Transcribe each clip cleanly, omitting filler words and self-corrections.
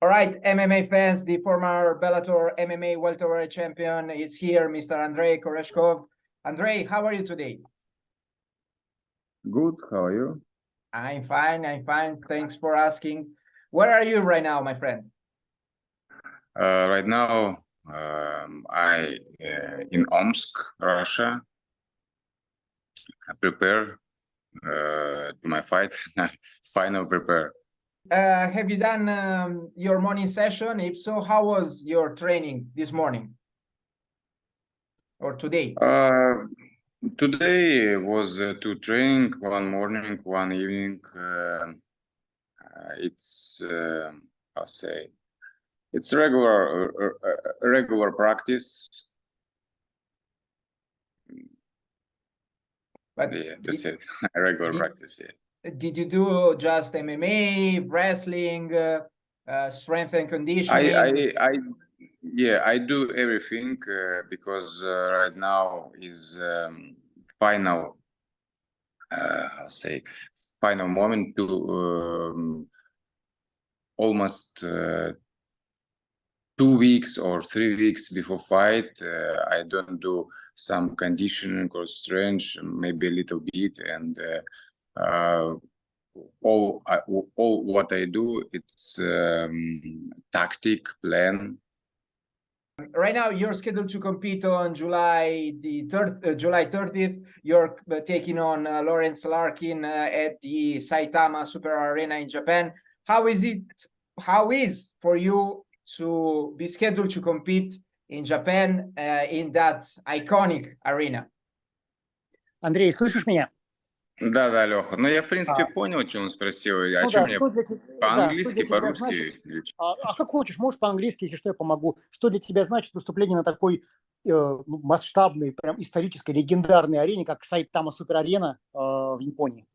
All right, MMA fans, the former Bellator MMA welterweight champion is here, Mr. Andrey Koreshkov. Andrey, how are you today? Good, how are you? I'm fine, thanks for asking. Where are you right now, my friend? Right now, I in Omsk, Russia. I prepare to my fight, final prepare. Have you done your morning session? If so, how was your training this morning or today? Today was two training, one morning, one evening. It's I'll say it's regular practice. But yeah, that's it. Regular practice. Yeah. Did you do just MMA, wrestling, strength and conditioning? I do everything because right now is final. I'll say final moment to almost 2 weeks or 3 weeks before fight. I don't do some conditioning or strength, maybe a little bit, and all what I do, it's tactic plan. Right now, you're scheduled to compete on July 30th. You're taking on Lorenz Larkin at the Saitama Super Arena in Japan. How is for you to be scheduled to compete in Japan in that iconic arena? Андрей, слышишь меня? Да, Леха. Ну, я, в принципе, понял, что он спросил. Ну, что да, мне по-английски, по-русски? Как хочешь, можешь по-английски, если что, я помогу. Что для тебя значит выступление на такой масштабной, прям исторической, легендарной арене, как Сайтама Супер Арена в Японии?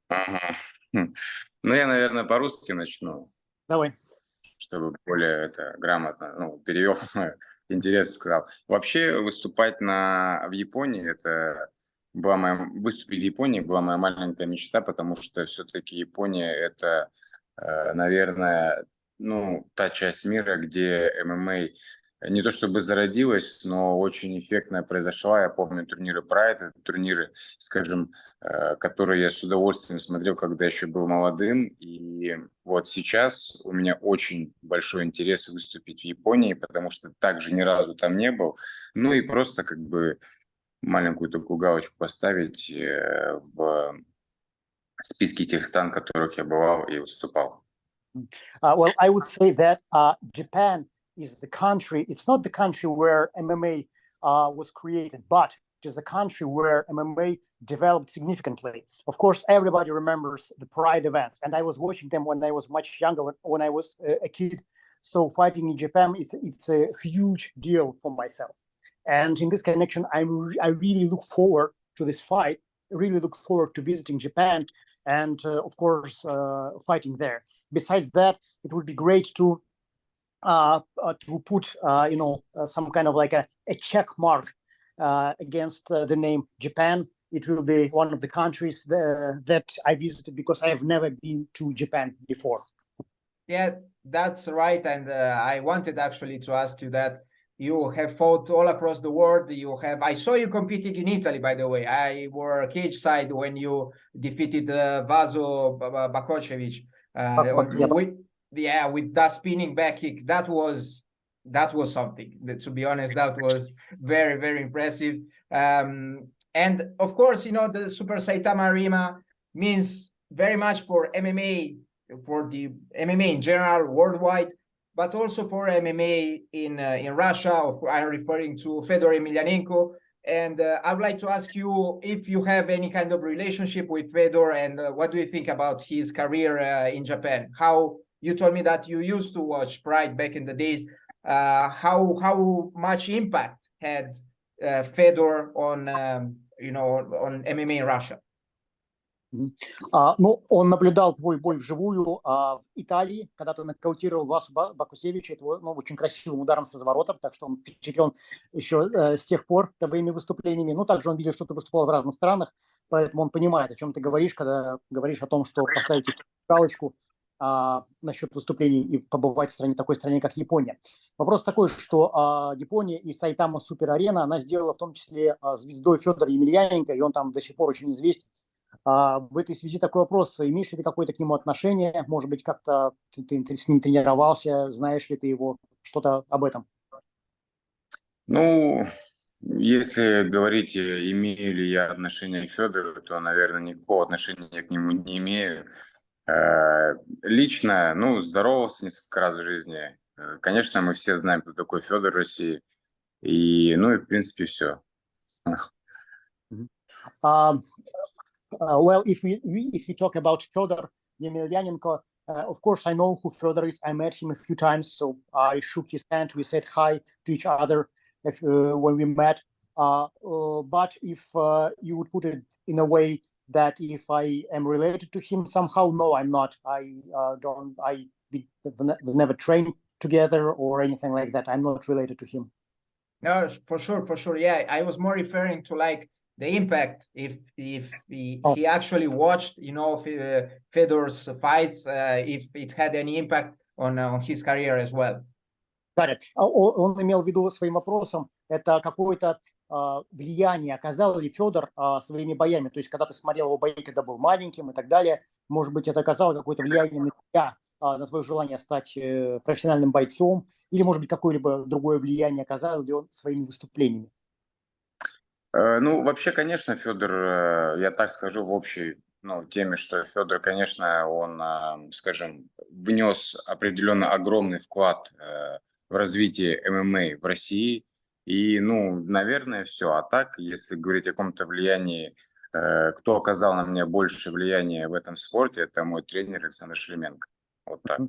Ага. Ну, я, наверное, по-русски начну. Давай. Чтобы более грамотно, перевел, интересно сказал. Вообще выступать в Японии, выступить в Японии была моя маленькая мечта, потому что все-таки Япония это, наверное, та часть мира, где ММА не то чтобы зародилась, но очень эффектно произошла. Я помню турниры Pride, турниры, скажем, которые я с удовольствием смотрел, когда еще был молодым. И вот сейчас у меня очень большой интерес выступить в Японии, потому что также ни разу там не был. Ну и просто как бы маленькую такую галочку поставить в списке тех стран, в которых я бывал и выступал. Well, I would say that Japan is the country. It's not the country where MMA was created, but it is the country where MMA developed significantly. Of course, everybody remembers the Pride events, and I was watching them when I was much younger, when I was a kid. So fighting in Japan, it's a huge deal for myself. And in this connection, I really look forward to this fight. I really look forward to visiting Japan and, of course, fighting there. Besides that, it would be great to put some kind of like a check mark against the name Japan. It will be one of the countries that I visited because I have never been to Japan before. Yeah, that's right. And I wanted actually to ask you that. You have fought all across the world. I saw you competing in Italy, by the way. I were cage side when you defeated Vaso Bakocevic. With that spinning back kick. That was something. To be honest, that was very, very impressive. And of course, the Super Saitama Arena means very much for MMA, for the MMA in general, worldwide, but also for MMA in Russia. I'm referring to Fedor Emelianenko. And I would like to ask you if you have any kind of relationship with Fedor, and what do you think about his career in Japan? How you told me that you used to watch Pride back in the days. How much impact had Fedor on on MMA in Russia? Он наблюдал твой бой вживую в Италии, когда ты нокаутировал Васу Бакусевича, очень красивым ударом с разворота, так что он впечатлен еще с тех пор твоими выступлениями. Также он видел, что ты выступал в разных странах, поэтому он понимает, о чем ты говоришь, когда говоришь о том, что поставить галочку насчет выступлений и побывать в такой стране, как Япония. Вопрос такой, что Япония и Сайтама Супер Арена, она сделала в том числе звездой Федора Емельяненко, и он там до сих пор очень известен. В этой связи такой вопрос, имеешь ли ты какое-то к нему отношение, может быть, как-то ты с ним тренировался, знаешь ли ты его, что-то об этом? Ну, если говорить, имею ли я отношение к Федору, то, наверное, никакого отношения к нему не имею. Лично, ну, здоровался несколько раз в жизни. Конечно, мы все знаем, кто такой Федор в России. И, ну, и в принципе все. Well, if we talk about Fedor Emelianenko, of course I know who Fedor is. I met him a few times, so I shook his hand. We said hi to each other when we met. But if you would put it in a way that if I am related to him somehow, no, I'm not. We've never trained together or anything like that. I'm not related to him. No, for sure. Yeah, I was more referring to like the impact if he actually watched, you know, Fedor's fights, if it had any impact on his career as well. Got it. Он имел в виду своим вопросом, это какое-то влияние оказал ли Федор своими боями, то есть когда ты смотрел его бои, когда был маленьким и так далее, может быть, это оказало какое-то влияние на тебя, на твое желание стать профессиональным бойцом, или, может быть, какое-либо другое влияние оказал ли он своими выступлениями? Ну, вообще, конечно, Федор, я так скажу в общей теме, что Федор, конечно, он, скажем, внес определенно огромный вклад в развитие ММА в России. И, ну, наверное, все. А так, если говорить о каком-то влиянии, кто оказал на меня больше влияния в этом спорте, это мой тренер Александр Shlemenko. Вот так.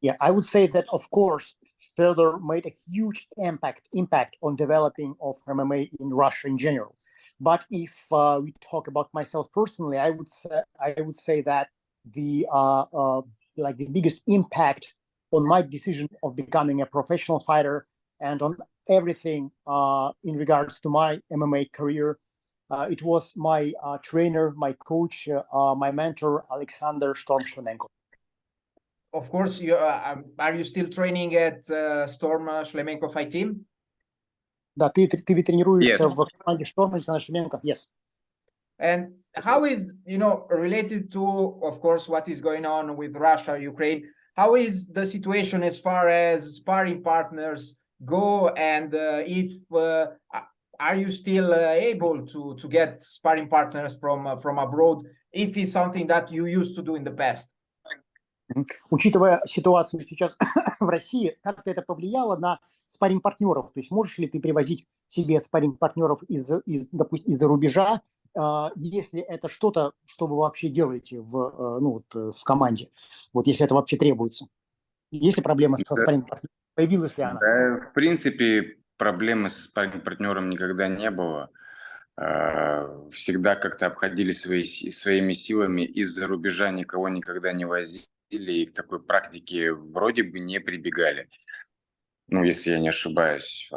Yeah, I would say that, of course, Fedor made a huge impact on developing of MMA in Russia in general. But if we talk about myself personally, I would say that the the biggest impact on my decision of becoming a professional fighter and on everything in regards to my MMA career, it was my trainer, my coach, my mentor, Alexander Storm Shlemenko. Of course, are you still training at Storm Shlemenko Fight Team? Да, ты ведь тренируешься Yes. в команде Storm Александра Шlemenko. Yes. And how is, you know, related to, of course, what is going on with Russia, Ukraine, how is the situation as far as sparring partners go? And if are you still able to get sparring partners from abroad, if it's something that you used to do in the past? Учитывая ситуацию сейчас в России, как-то это повлияло на спарринг-партнеров? То есть можешь ли ты привозить себе спарринг-партнеров допустим, из-за рубежа, если это что-то, что вы вообще делаете в команде? Вот если это вообще требуется. Есть ли проблема со спарринг-партнером? Появилась ли она? Да, в принципе, проблемы со спарринг-партнером никогда не было. Всегда как-то обходились своими силами, из-за рубежа никого никогда не возили, и к такой практике вроде бы не прибегали. Ну, если я не ошибаюсь.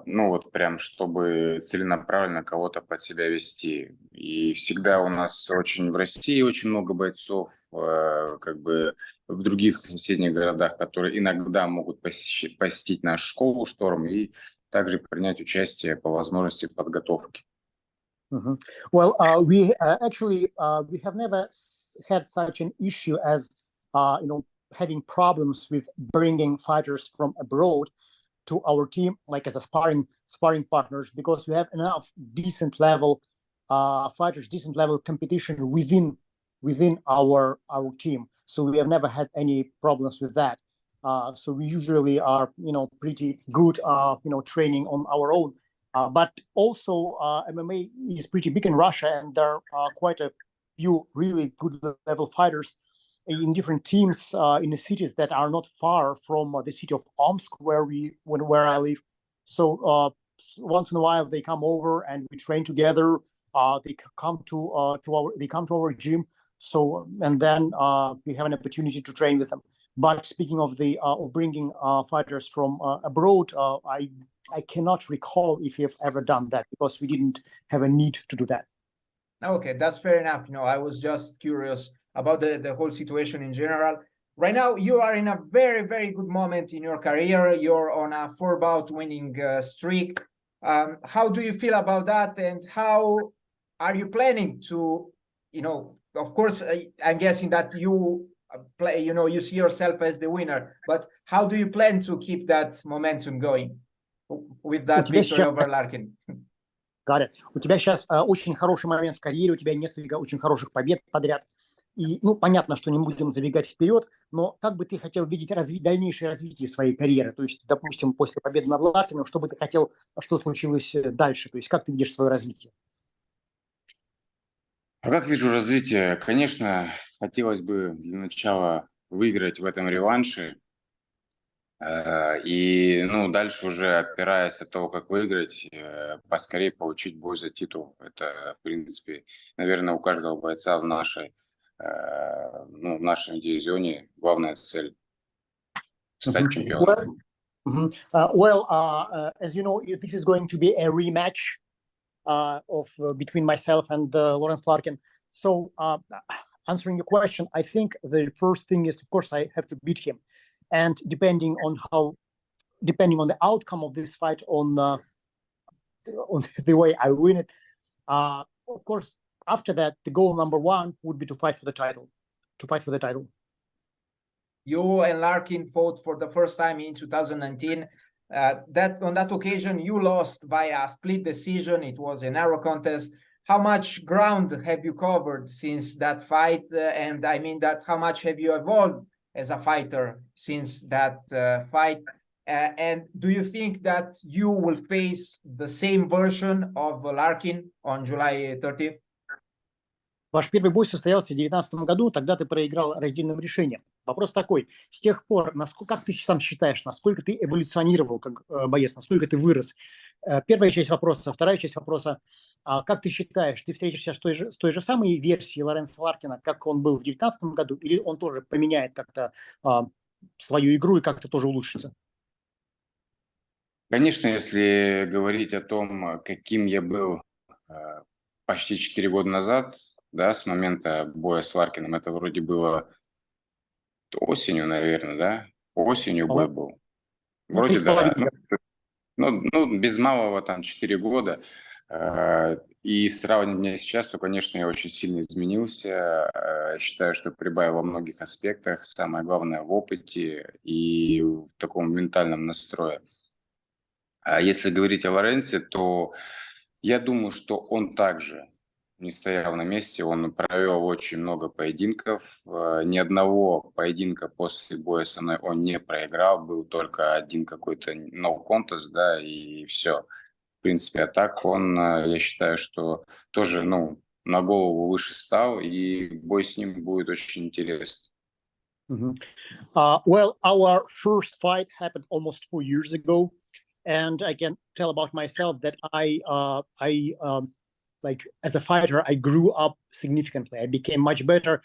Ну, вот прям, чтобы целенаправленно кого-то под себя вести. И всегда у нас в России очень много бойцов, как бы в других соседних городах, которые иногда могут посетить нашу школу «Шторм» и также принять участие по возможности в подготовке. Mm-hmm. Well, we have never had such an issue as having problems with bringing fighters from abroad to our team, like as a sparring partners, because we have enough decent level fighters, decent level competition within our team. So we have never had any problems with that. So we usually are pretty good training on our own. But also MMA is pretty big in Russia, and there are quite a few really good level fighters in different teams in the cities that are not far from the city of Omsk, where I live. So once in a while they come over and we train together. They come to our gym. So and then we have an opportunity to train with them. But speaking of of bringing fighters from abroad, I cannot recall if we have ever done that because we didn't have a need to do that. Okay, that's fair enough. I was just curious about the whole situation in general. right now you are in a very, very good moment in your career. You're on a four-bout winning streak. How do you feel about that, and how are you planning to, of course, I'm guessing that you play, you see yourself as the winner, but how do you plan to keep that momentum going with that victory over Larkin? Got it. У тебя сейчас очень хороший момент в карьере, у тебя несколько очень хороших побед подряд. И, понятно, что не будем забегать вперед, но как бы ты хотел видеть дальнейшее развитие своей карьеры? То есть, допустим, после победы над Ларкиным, что бы ты хотел, что случилось дальше? То есть, как ты видишь свое развитие? А как вижу развитие? Конечно, хотелось бы для начала выиграть в этом реванше. И, дальше уже, опираясь от того, как выиграть, поскорее получить бой за титул. Это, в принципе, наверное, у каждого бойца в нашем дивизионе главная цель – стать чемпионом. As you know, this is going to be a rematch between myself and Lorenz Larkin. So, answering your question, I think the first thing is, of course, I have to beat him. And depending on the outcome of this fight, on the way I win it, of course, after that, the goal number one would be to fight for the title. You and Larkin fought for the first time in 2019. On that occasion, you lost by a split decision. It was a narrow contest. How much ground have you covered since that fight? And I mean that how much have you evolved as a fighter since that fight? And do you think that you will face the same version of Larkin on July 30th? Ваш первый бой состоялся в 2019 году, тогда ты проиграл раздельным решением. Вопрос такой, с тех пор, как ты сам считаешь, насколько ты эволюционировал как боец, насколько ты вырос? Первая часть вопроса. Вторая часть вопроса, как ты считаешь, ты встретишься с той же самой версией Лоренца Ларкина, как он был в 2019 году, или он тоже поменяет как-то свою игру и как-то тоже улучшится? Конечно, если говорить о том, каким я был почти 4 года назад, да, с момента боя с Ларкиным, это вроде было осенью, наверное, да? Осенью бой был. Вроде да. Без малого там 4 года. И сравнивать меня сейчас, то, конечно, я очень сильно изменился. Считаю, что прибавил во многих аспектах. Самое главное в опыте и в таком ментальном настрое. А если говорить о Лоренце, то я думаю, что он также не стоял на месте, он провел очень много поединков, ни одного поединка после боя со мной он не проиграл, был только один какой-то no contest, да, и все. В принципе, а так он, я считаю, что тоже, на голову выше стал, и бой с ним будет очень интересный. Well, our first fight happened almost 4 years ago, and I can tell about myself that like as a fighter, I grew up significantly. I became much better,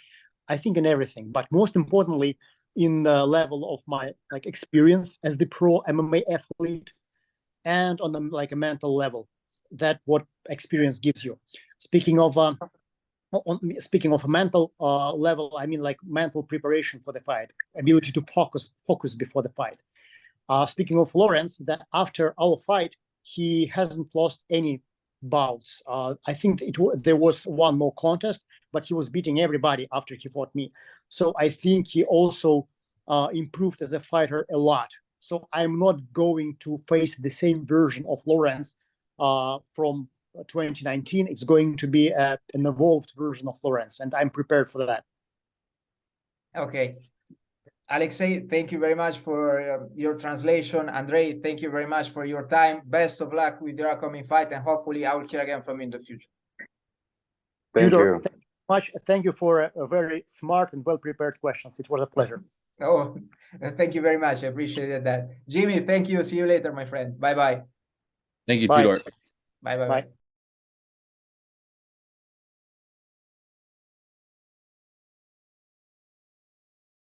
I think, in everything, but most importantly, in the level of my experience as the pro MMA athlete, and on a mental level. That what experience gives you. Speaking of a mental level, I mean mental preparation for the fight, ability to focus before the fight. Speaking of Lorenz, that after our fight, he hasn't lost any bouts. I think there was one more contest, but he was beating everybody after he fought me. So I think he also improved as a fighter a lot. So I'm not going to face the same version of Lorenz from 2019. It's going to be an evolved version of Lorenz, and I'm prepared for that. Okay. Alexei, thank you very much for your translation. Andrei, thank you very much for your time. Best of luck with your upcoming fight, and hopefully I will hear again from you in the future. Thank you. Thank you much. Thank you for a very smart and well-prepared questions. It was a pleasure. Oh, thank you very much. I appreciated that. Jimmy, thank you. See you later, my friend. Bye-bye. Thank you, Bye. Tudor. Bye-bye.